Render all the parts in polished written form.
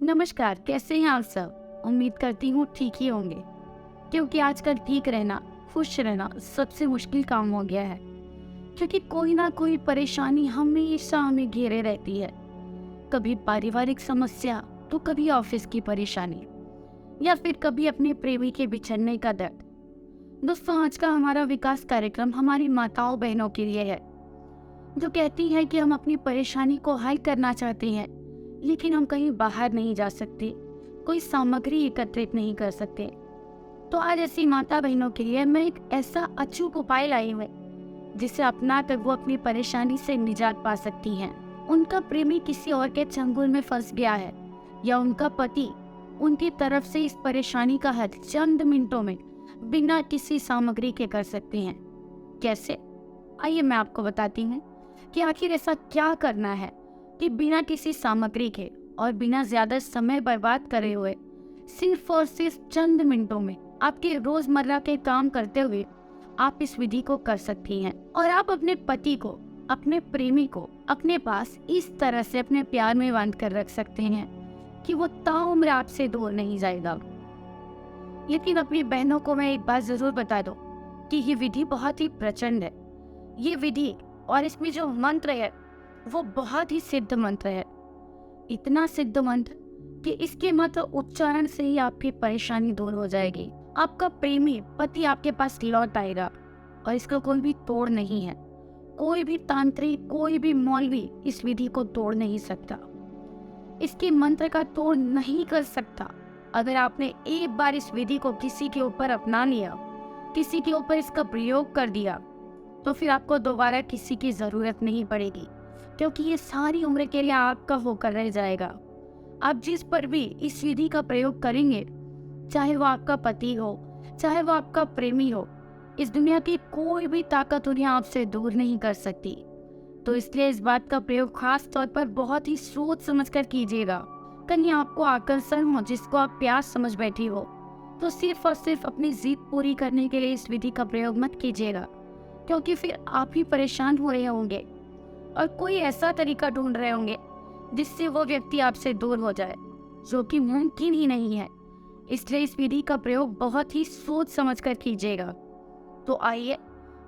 नमस्कार, कैसे हैं आप सब? उम्मीद करती हूँ ठीक ही होंगे, क्योंकि आजकल ठीक रहना, खुश रहना सबसे मुश्किल काम हो गया है। क्योंकि कोई ना कोई परेशानी हमेशा हमें घेरे रहती है। कभी पारिवारिक समस्या, तो कभी ऑफिस की परेशानी, या फिर कभी अपने प्रेमी के बिछड़ने का दर्द। दोस्तों, आज का हमारा विकास कार्यक्रम हमारी माताओं बहनों के लिए है, जो कहती है कि हम अपनी परेशानी को हल करना चाहते हैं, लेकिन हम कहीं बाहर नहीं जा सकते, कोई सामग्री एकत्रित नहीं कर सकते। तो आज ऐसी माता बहनों के लिए मैं एक ऐसा अचूक उपाय लाई हूँ, जिसे अपना कर वो अपनी परेशानी से निजात पा सकती हैं। उनका प्रेमी किसी और के चंगुल में फंस गया है, या उनका पति उनकी तरफ से इस परेशानी का हल चंद मिनटों में बिना किसी सामग्री के कर सकते हैं। कैसे? आइए मैं आपको बताती हूँ कि आखिर ऐसा क्या करना है कि बिना किसी सामग्री के और बिना ज्यादा समय बर्बाद करे हुए सिर्फ और सिर्फ चंद मिनटों में आपके रोजमर्रा के काम करते हुए आप इस विधि को कर सकती हैं। और आप अपने पति को, अपने प्रेमी को अपने पास इस तरह से अपने प्यार में बांध कर रख सकते हैं कि वो ताउम्र आपसे दूर नहीं जाएगा। लेकिन अपनी बहनों को मैं एक बात जरूर बता दूं कि ये विधि बहुत ही प्रचंड है। ये विधि और इसमें जो मंत्र है वो बहुत ही सिद्ध मंत्र है। इतना सिद्ध मंत्र कि इसके मात्र उच्चारण से ही आपकी परेशानी दूर हो जाएगी। आपका प्रेमी पति आपके पास लौट आएगा, और इसका कोई भी तोड़ नहीं है। कोई भी तांत्रिक, कोई भी मौलवी इस विधि को तोड़ नहीं सकता, इसके मंत्र का तोड़ नहीं कर सकता। अगर आपने एक बार इस विधि को किसी के ऊपर अपना लिया, किसी के ऊपर इसका प्रयोग कर दिया, तो फिर आपको दोबारा किसी की जरूरत नहीं पड़ेगी, क्योंकि ये सारी उम्र के लिए आपका होकर रह जाएगा। आप जिस पर भी इस विधि का प्रयोग करेंगे, चाहे वो आपका पति हो, चाहे वो आपका प्रेमी हो, इस दुनिया की कोई भी ताकत उन्हें आपसे दूर नहीं कर सकती। तो इसलिए इस बात का प्रयोग खास तौर पर बहुत ही सोच समझ कर कीजिएगा। कहीं आपको आकर्षण हो जिसको आप प्यास समझ बैठी हो, तो सिर्फ और सिर्फ अपनी जिद पूरी करने के लिए इस विधि का प्रयोग मत कीजिएगा, क्योंकि फिर आप ही परेशान हो रहे होंगे और कोई ऐसा तरीका ढूंढ रहे होंगे जिससे वो व्यक्ति आपसे दूर हो जाए, जो कि मुमकिन ही नहीं है। इसलिए इस विधि का प्रयोग बहुत ही सोच समझ कर कीजिएगा। तो आइए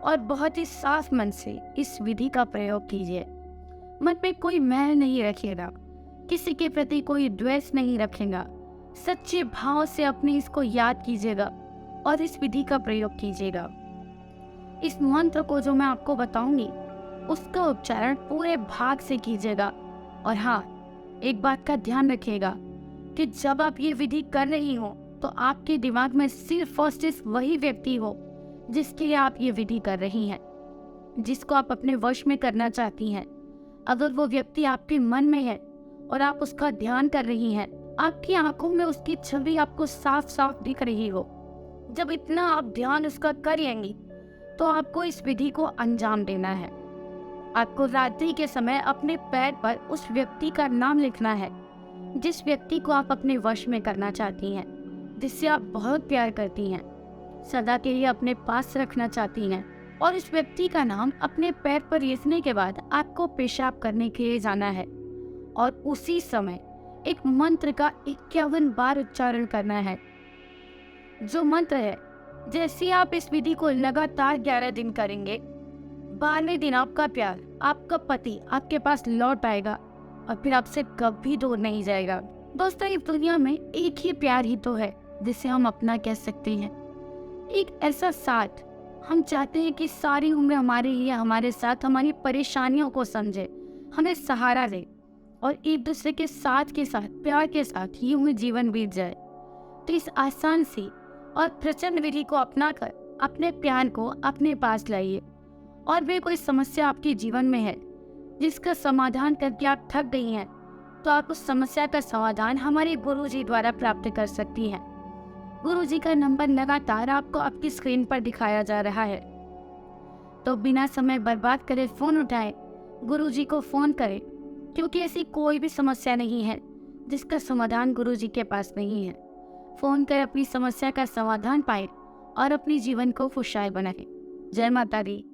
और बहुत ही साफ मन से इस विधि का प्रयोग कीजिए। मन में कोई मैल नहीं रखिएगा, किसी के प्रति कोई द्वेष नहीं रखेगा। सच्चे भाव से अपने इसको याद कीजिएगा और इस विधि का प्रयोग कीजिएगा। इस मंत्र को जो मैं आपको बताऊंगी, उसका उच्चारण पूरे भाग से कीजिएगा। और हाँ, एक बात का ध्यान रखिएगा कि जब आप ये विधि कर रही हो, तो आपके दिमाग में सिर्फ और सिर्फ वही व्यक्ति हो जिसके लिए आप ये विधि कर रही हैं, जिसको आप अपने वश में करना चाहती हैं। अगर वो व्यक्ति आपके मन में है और आप उसका ध्यान कर रही हैं, आपकी आंखों में उसकी छवि आपको साफ साफ दिख रही हो, जब इतना आप ध्यान उसका करेंगी, तो आपको इस विधि को अंजाम देना है। आपको रात्रि के समय अपने पैर पर उस व्यक्ति का नाम लिखना है, जिस व्यक्ति को आप अपने वश में करना चाहती हैं, जिससे आप बहुत प्यार करती हैं, सदा के लिए अपने पास रखना चाहती हैं। और इस व्यक्ति का नाम अपने पैर पर लिखने के बाद आपको पेशाब करने के लिए जाना है, और उसी समय एक मंत्र का 51 बार उच्चारण करना है। जो मंत्र है, जैसे आप इस विधि को लगातार 11 दिन करेंगे, 12वें दिन आपका प्यार, आपका पति आपके पास लौट आएगा और फिर आपसे कभी दूर नहीं जाएगा। दोस्तों, इस दुनिया में एक ही प्यार ही तो है जिसे हम अपना कह सकते हैं। एक ऐसा साथ हम चाहते हैं कि सारी उम्र हमारे लिए, हमारे साथ हमारी परेशानियों को समझे, हमें सहारा दे, और एक दूसरे के साथ प्यार के साथ यूं ही जीवन बीत जाए। तो इस आसान सी और प्रचंड विधि को अपनाकर अपने प्यार को अपने पास लाइए। और भी कोई समस्या आपके जीवन में है जिसका समाधान करके आप थक गई हैं, तो आप उस समस्या का समाधान हमारे गुरुजी द्वारा प्राप्त कर सकती हैं। गुरुजी का नंबर लगातार आपको आपकी स्क्रीन पर दिखाया जा रहा है। तो बिना समय बर्बाद करे फोन उठाएं, गुरुजी को फोन करें, क्योंकि ऐसी कोई भी समस्या नहीं है जिसका समाधान गुरुजी के पास नहीं है। फोन कर अपनी समस्या का समाधान पाएं और अपने जीवन को खुशहाल बनाएं। जय माता दी।